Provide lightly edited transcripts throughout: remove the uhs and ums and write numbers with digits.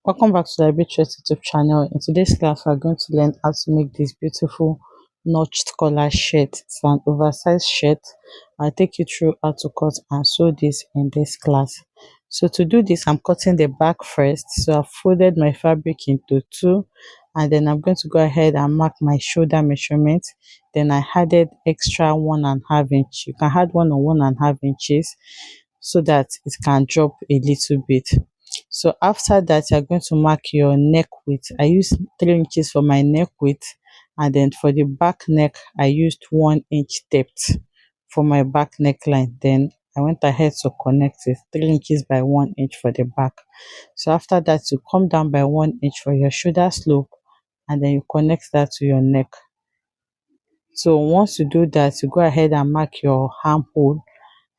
Welcome back to the Arbitrate YouTube channel. In today's class, we're going to learn how to make this beautiful notched collar shirt. It's an oversized shirt. I'll take you through how to cut and sew this in this class. So to do this, I'm cutting the back first. So I've folded my fabric into two, and then I'm going to go ahead and mark my shoulder measurement. Then I added extra 1.5 inch. You can add 1 or 1.5 inches so that it can drop a little bit. So after that, you're going to mark your neck width. I used 3 inches for my neck width, and then for the back neck I used 1 inch depth for my back neckline. Then I went ahead to connect it 3 inches by 1 inch for the back. So after that, you come down by 1 inch for your shoulder slope, and then you connect that to your neck. So once you do that, you go ahead and mark your armhole,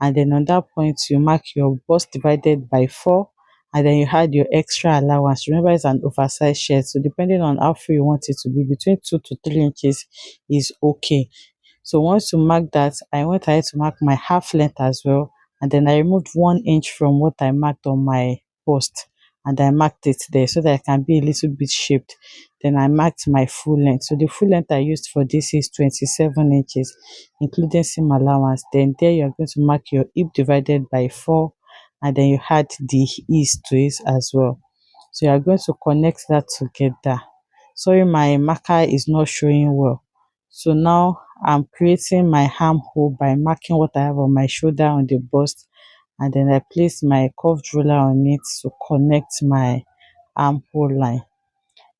and then on that point you mark your bust divided by 4, and then you add your extra allowance. Remember, it's an oversized shirt, so depending on how free you want it to be, between 2 to 3 inches is okay. So once you mark that, I went ahead to mark my half length as well, and then I removed 1 inch from what I marked on my bust, and I marked it there so that it can be a little bit shaped. Then I marked my full length. So the full length I used for this is 27 inches, including seam allowance. Then there you're going to mark your hip divided by 4, and then you add the ease to it as well. So you are going to connect that together. Sorry, my marker is not showing well. So now I'm creating my armhole by marking what I have on my shoulder on the bust, and then I place my curved ruler on it to connect my armhole line.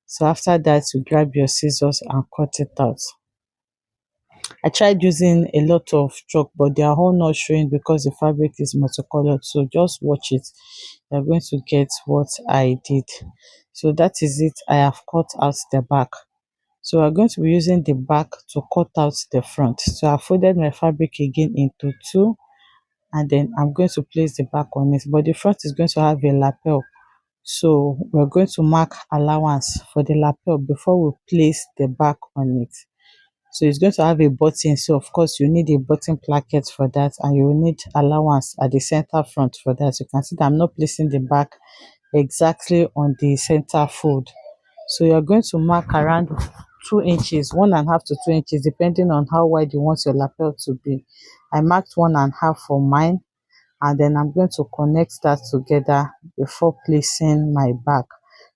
So after that, you grab your scissors and cut it out. I tried using a lot of chalk, but they are all not showing because the fabric is multicolored. So just watch it. You're going to get what I did. So that is it. I have cut out the back. So we're going to be using the back to cut out the front. So I folded my fabric again into two, and then I'm going to place the back on it. But the front is going to have a lapel. So we're going to mark allowance for the lapel before we place the back on it. So it's going to have a button. So of course you need a button placket for that, and you will need allowance at the center front for that. You can see that I'm not placing the back exactly on the center fold. So you're going to mark around 2 inches, 1.5 to 2 inches, depending on how wide you want your lapel to be. I marked 1.5 for mine, and then I'm going to connect that together before placing my back.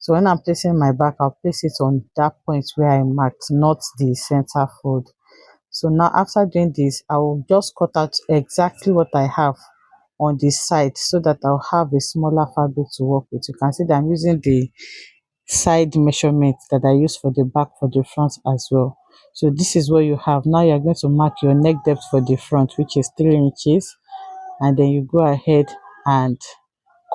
So when I'm placing my back, I'll place it on that point where I marked, not the center fold. So now after doing this, I will just cut out exactly what I have on the side so that I'll have a smaller fabric to work with. You can see that I'm using the side measurement that I use for the back for the front as well. So this is what you have. Now you're going to mark your neck depth for the front, which is 3 inches, and then you go ahead and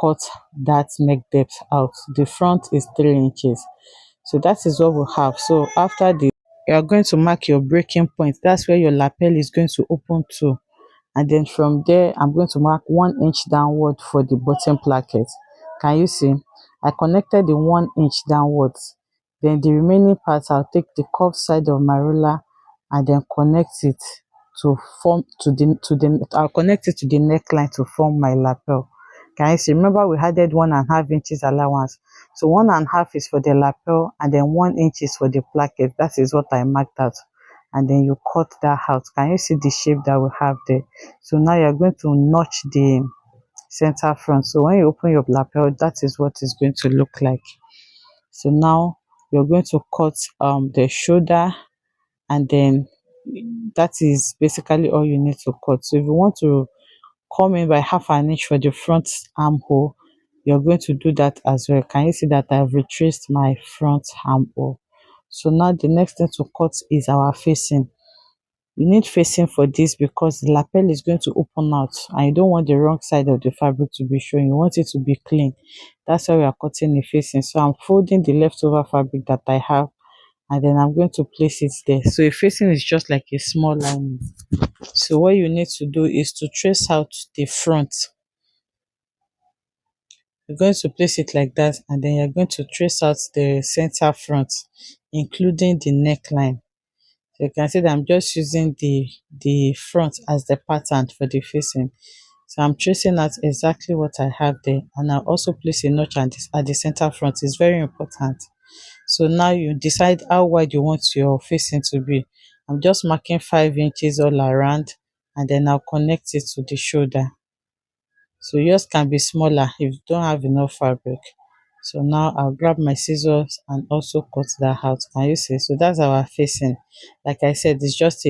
cut that neck depth out. The front is 3 inches. So that is what we have. So after this, you are going to mark your breaking point. That's where your lapel is going to open to, and then from there I'm going to mark 1 inch downward for the bottom placket. Can you see? I connected the 1 inch downwards. Then the remaining part, I'll take the curved side of my ruler and then connect it to form I'll connect it to the neckline to form my lapel. Can you see? Remember, we added 1.5 inches allowance. So 1.5 is for the lapel, and then 1 inch is for the placket. That is what I marked out. And then you cut that out. Can you see the shape that we have there? So now you're going to notch the center front. So when you open your lapel, that is what it's going to look like. So now you're going to cut the shoulder, and then that is basically all you need to cut. So if you want to come in by 1/2 inch for the front armhole, you're going to do that as well. Can you see that I've retraced my front armhole? So now the next thing to cut is our facing. You need facing for this because the lapel is going to open out, and you don't want the wrong side of the fabric to be showing. You want it to be clean. That's why we are cutting the facing. So I'm folding the leftover fabric that I have, and then I'm going to place it there. So a facing is just like a small line. So what you need to do is to trace out the front. You're going to place it like that, and then you're going to trace out the center front, including the neckline. So you can see that I'm just using the front as the pattern for the facing. So I'm tracing out exactly what I have there, and I'll also place a notch at the center front. It's very important. So now you decide how wide you want your facing to be. I'm just marking 5 inches all around, and then I'll connect it to the shoulder. So yours can be smaller if you don't have enough fabric. So now I'll grab my scissors and also cut that out. Can you see? So that's our facing. Like I said, it's just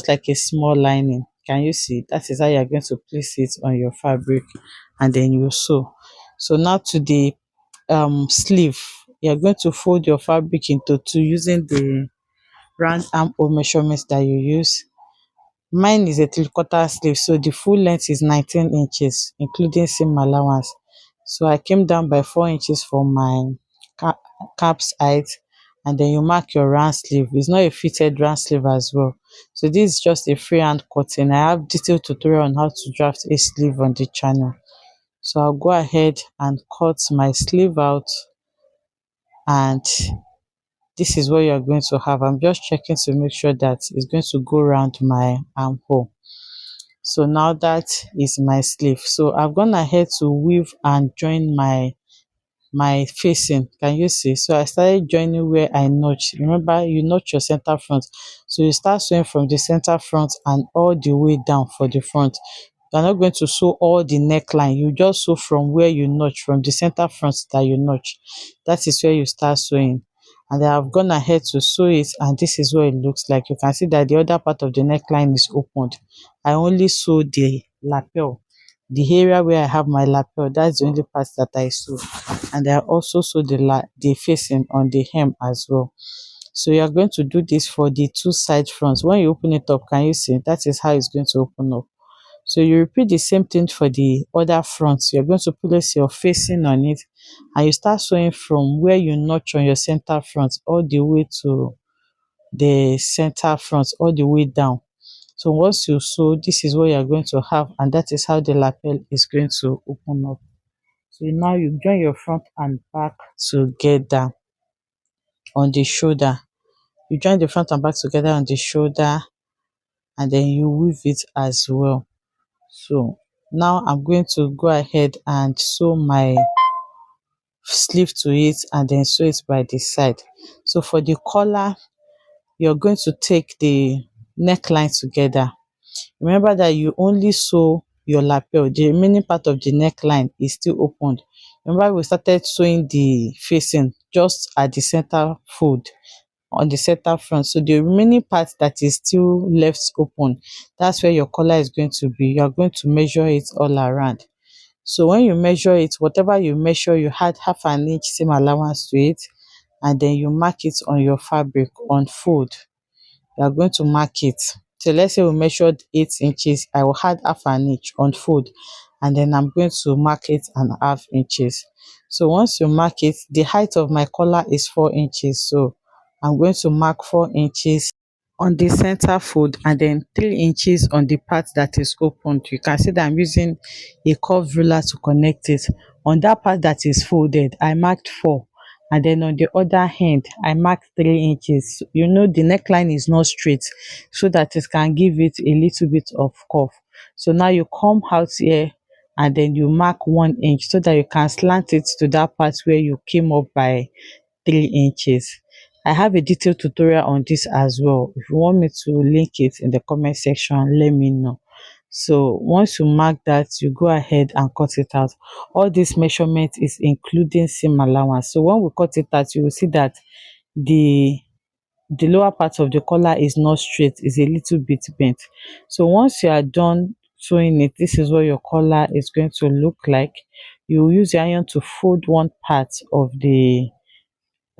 like a small lining. Can you see? That is how you're going to place it on your fabric, and then you sew. So now to the sleeve, you're going to fold your fabric into two using the round armhole measurements that you use. Mine is a three-quarter sleeve, so the full length is 19 inches, including seam allowance. So I came down by 4 inches for my cap's height, and then you mark your round sleeve. It's not a fitted round sleeve as well. So this is just a freehand cutting. I have detailed tutorial on how to draft a sleeve on the channel. So I'll go ahead and cut my sleeve out, and this is what you're going to have. I'm just checking to make sure that it's going to go around my armhole. So now that is my sleeve. So I've gone ahead to weave and join my facing. Can you see? So I started joining where I notch. Remember, you notch your center front. So you start sewing from the center front and all the way down for the front. You're not going to sew all the neckline. You just sew from where you notch, from the center front that you notch. That is where you start sewing. And then I've gone ahead to sew it, and this is what it looks like. You can see that the other part of the neckline is opened. I only sew the lapel. The area where I have my lapel, that's the only part that I sew. And I also sew the facing on the hem as well. So you are going to do this for the two side fronts. When you open it up, can you see? That is how it's going to open up. So you repeat the same thing for the other fronts. You're going to place your facing on it, and you start sewing from where you notch on your center front all the way to the center front, all the way down. So once you sew, this is what you're going to have, and that is how the lapel is going to open up. So now you join your front and back together on the shoulder. You join the front and back together on the shoulder, and then you weave it as well. So now I'm going to go ahead and sew my sleeve to it, and then sew it by the side. So for the collar, you're going to take the neckline together. Remember that you only sew your lapel. The remaining part of the neckline is still opened. Remember, we started sewing the facing just at the center fold on the center front. So the remaining part that is still left open, that's where your collar is going to be. You are going to measure it all around. So when you measure it, whatever you measure, you add half an inch seam allowance to it, and then you mark it on your fabric on fold. You are going to mark it. So let's say we measured 8 inches, I will add half an inch on fold, and then I'm going to mark it and half inches. So once you mark it, the height of my collar is 4 inches. So I'm going to mark 4 inches on the center fold, and then 3 inches on the part that is opened. You can see that I'm using a curved ruler to connect it. On that part that is folded, I marked 4, and then on the other hand I marked 3 inches. You know, the neckline is not straight, so that it can give it a little bit of curve. So now you come out here, and then you mark 1 inch so that you can slant it to that part where you came up by 3 inches. I have a detailed tutorial on this as well. If you want me to link it in the comment section, let me know. So once you mark that, you go ahead and cut it out. All this measurement is including seam allowance. So when we cut it out, you will see that the lower part of the collar is not straight, is a little bit bent. So once you are done sewing it, this is what your collar is going to look like. You will use your iron to fold one part of the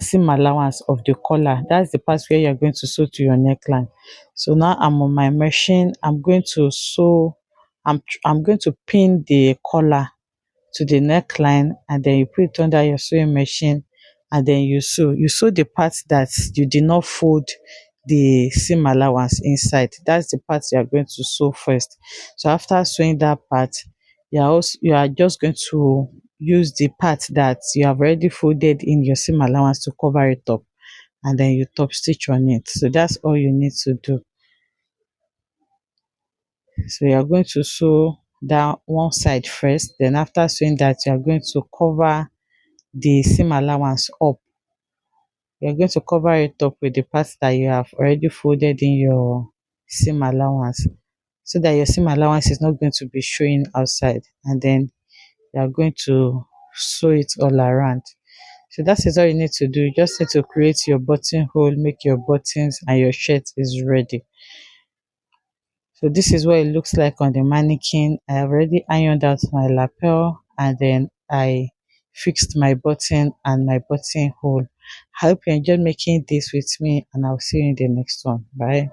seam allowance of the collar. That's the part where you're going to sew to your neckline. So now I'm on my machine. I'm going to sew. I'm going to pin the collar to the neckline, and then you put it under your sewing machine, and then you sew. You sew the part that you did not fold the seam allowance inside. That's the part you are going to sew first. So after sewing that part, you are just going to use the part that you have already folded in your seam allowance to cover it up, and then you top stitch on it. So that's all you need to do. So you are going to sew down one side first. Then after sewing that, you are going to cover the seam allowance up. You're going to cover it up with the parts that you have already folded in your seam allowance, so that your seam allowance is not going to be showing outside, and then you are going to sew it all around. So that is all you need to do. You just need to create your buttonhole, make your buttons, and your shirt is ready. So this is what it looks like on the mannequin. I have already ironed out my lapel, and then I fixed my button and my buttonhole. I hope you enjoyed making this with me, and I'll see you in the next one. Bye.